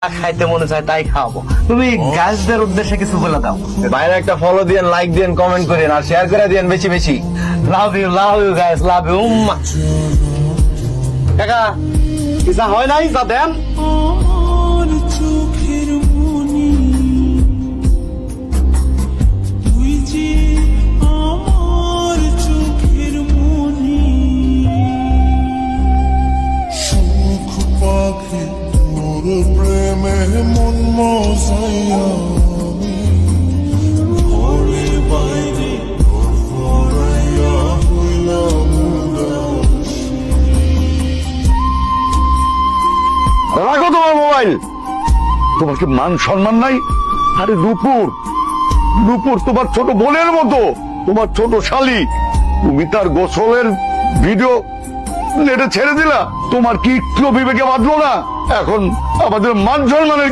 খাইতে মনে চায় তাই খাওয়াবো। তুমি গাছদের উদ্দেশ্যে কিছু বলে দাও। বাইরে একটা ফলো দিয়েন, লাইক দিয়েন, কমেন্ট করেন আর শেয়ার করে দিয়েন বেশি বেশি। Love you guys, love you. কাকা ইসা হয় নাই যা দেন। প্রেমে মন মজাইয়া ঘরে বাইরে ঘরাইয়া হইলাম রাখো তোমার মোবাইল। তোমার কি মান সম্মান নাই? আরে রূপুর, রূপুর তোমার ছোট বোনের মতো, তোমার ছোট শালি। তুমি তার গোসলের ভিডিও নেটে ছেড়ে দিলা। তোমার কি একটু বিবেকে বাঁধলো না? এখন আমাদের মান সম্মানের